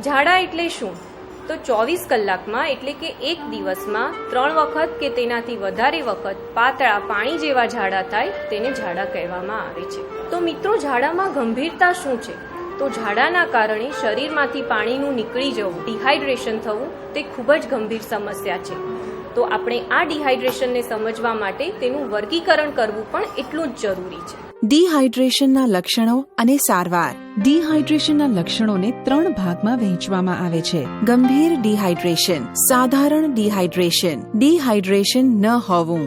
ઝાડા એટલે શું? તો 24 કલાકમાં એટલે કે એક દિવસમાં 3 વખત કે તેનાથી વધારે વખત પાતળા પાણી જેવા ઝાડા થાય તેને ઝાડા કહેવામાં આવે છે. તો મિત્રો, ઝાડામાં ગંભીરતા શું છે? તો ઝાડાના કારણે શરીરમાંથી પાણીનું નીકળી જવું, ડિહાઇડ્રેશન થવું, તે ખૂબ જ ગંભીર સમસ્યા છે. તો આપણે આ ડિહાઇડ્રેશનને સમજવા માટે તેનું વર્ગીકરણ કરવું પણ એટલું જ જરૂરી છે. ડિહાઇડ્રેશનના લક્ષણો અને સારવાર. ડિહાઇડ્રેશનના લક્ષણોને 3 ભાગમાં વહેંચવામાં આવે છે. ગંભીર ડિહાઇડ્રેશન, સાધારણ ડિહાઇડ્રેશન, ડિહાઇડ્રેશન ન હોવું.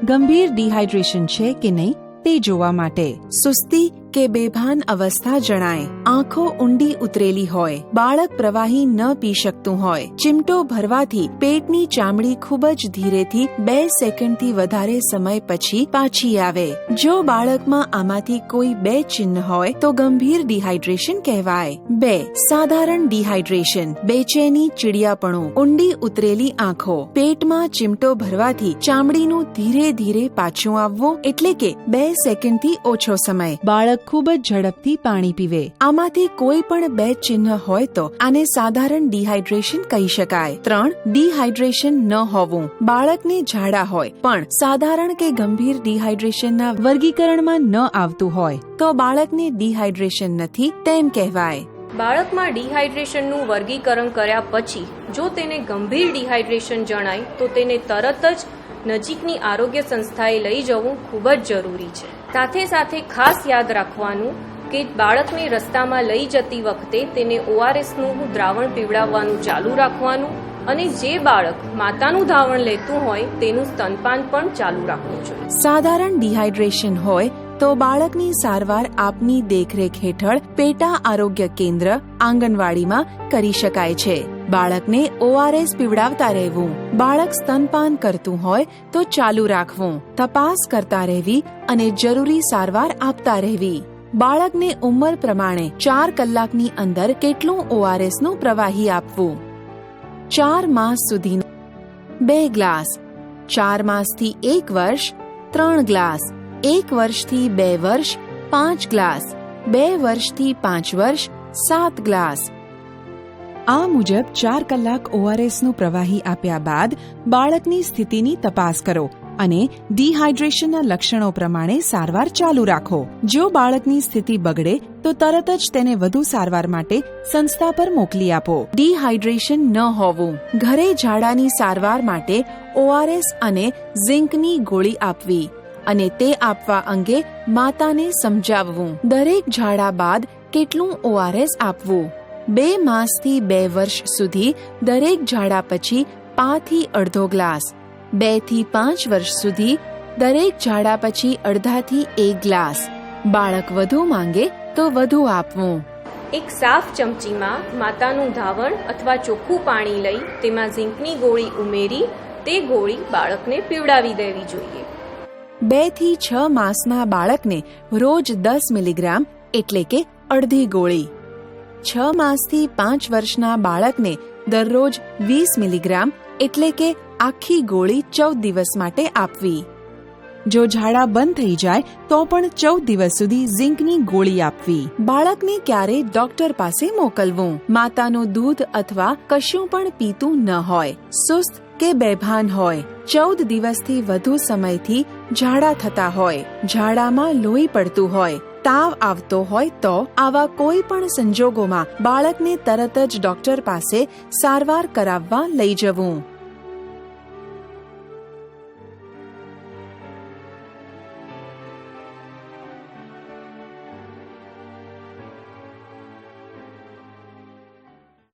ગંભીર ડિહાઇડ્રેશન છે કે નહીં તે જોવા માટે સુસ્તી કે બેભાન અવસ્થા જણાય, આંખો ઊંડી ઉતરેલી હોય, બાળક પ્રવાહી ન પી શકતું હોય, ચીમટો ભરવાથી પેટની ચામડી ખૂબ જ ધીરેથી 2 સેકન્ડથી વધારે સમય પછી પાછી આવે. જો બાળકમાં આમાંથી કોઈ 2 ચિહ્ન હોય તો ગંભીર ડિહાઇડ્રેશન કહેવાય. 2. સાધારણ ડિહાઇડ્રેશન, બેચેની, ચીડિયાપણું, ઊંડી ઉતરેલી આંખો, પેટમાં ચીમટો ભરવાથી ચામડીનું ધીરે ધીરે પાછું આવવું, એટલે કે 2 સેકન્ડથી ઓછો સમય. બાળક ખૂબ જ ઝડપથી પાણી પીવે. આમાંથી કોઈ પણ 2 ચિહ્ન હોય તો આને સાધારણ ડિહાઇડ્રેશન કહી શકાય. 3. ડિહાઇડ્રેશન ન હોવું. બાળકને ઝાડા હોય પણ સાધારણ કે ગંભીર ડિહાઇડ્રેશનના વર્ગીકરણમાં ન આવતું હોય તો બાળકને ડિહાઇડ્રેશન નથી તેમ કહેવાય. બાળકમાં ડિહાઇડ્રેશનનું વર્ગીકરણ કર્યા પછી જો તેને ગંભીર ડિહાઇડ્રેશન જણાય તો તેને તરત જ નજીકની આરોગ્ય સંસ્થાએ લઈ જવું ખૂબ જ જરૂરી છે. સાથે સાથે ખાસ યાદ રાખવાનું કે બાળકને રસ્તામાં લઈ જતી વખતે તેને ORSનું દ્રાવણ પીવડાવવાનું ચાલુ રાખવાનું અને જે બાળક માતાનું ધાવણ લેતું હોય તેનું સ્તનપાન પણ ચાલુ રાખવું જોઈએ. સાધારણ ડિહાઇડ્રેશન હોય તો બાળકની સારવાર આપની દેખરેખ હેઠળ પેટા આરોગ્ય કેન્દ્ર, આંગણવાડીમાં કરી શકાય છે. બાળકને ORS પીવડાવતા રહેવું. બાળક સ્તનપાન કરતું હોય તો ચાલુ રાખવું. તપાસ કરતા રહેવી અને જરૂરી સારવાર આપતા રહેવી. બાળકને ઉંમર પ્રમાણે 4 કલાકની અંદર કેટલું ORSનું પ્રવાહી આપવું. 4 માસ સુધી 2 ગ્લાસ, 4 માસથી 1 વર્ષ 3 ગ્લાસ, 1 વર્ષથી 2 વર્ષ 5 ગ્લાસ, 2 વર્ષથી 5 વર્ષ 7 ગ્લાસ. આ મુજબ 4 કલાક ORSનું પ્રવાહી આપ્યા બાદ બાળકની સ્થિતિની તપાસ કરો અને ડિહાઇડ્રેશનના લક્ષણો પ્રમાણે સારવાર ચાલુ રાખો. જો બાળકની સ્થિતિ બગડે તો તરત જ તેને વધુ સારવાર માટે સંસ્થા પર મોકલી આપો. ડિહાઇડ્રેશન ન હોવું. ઘરે ઝાડાની સારવાર માટે ORS અને ઝિંકની ગોળી આપવી અને તે આપવા અંગે માતાને સમજાવવું. દરેક ઝાડા બાદ કેટલું ORS આપવું. 2 માસથી 2 વર્ષ સુધી દરેક ઝાડા પછી 5 થી અડધો ગ્લાસ, 2 થી 5 વર્ષ સુધી દરેક ઝાડા પછી અડધાથી 1 ગ્લાસ. બાળક વધુ માંગે તો વધુ આપવું. એક સાફ ચમચીમાં માતાનું ધાવણ અથવા ચોખ્ખું પાણી લઈ તેમાં ઝિંકની ગોળી ઉમેરી તે ગોળી બાળકને પીવડાવી દેવી જોઈએ. 2 થી 6 માસના બાળકને રોજ 10 મિલીગ્રામ એટલે કે અડધી ગોળી. 6 માસથી 5 વર્ષના બાળકને દરરોજ 20 મિલીગ્રામ એટલે કે આખી ગોળી 14 દિવસ માટે આપવી. જો ઝાડા બંધ થઈ જાય તો પણ 14 દિવસ સુધી ઝિંકની ગોળી આપવી. બાળકને ક્યારે ડોક્ટર પાસે મોકલવું. માતાનું દૂધ અથવા કશું પણ પીતું ન હોય, સુસ્ત કે બેભાન હોય, 14 દિવસથી વધુ સમયથી ઝાડા થતા હોય, ઝાડામાં લોહી પડતું હોય, તાવ આવતો હોય તો આવા કોઈ પણ સંજોગોમાં બાળકને તરત જ ડોક્ટર પાસે સારવાર કરાવવા લઈ જવું.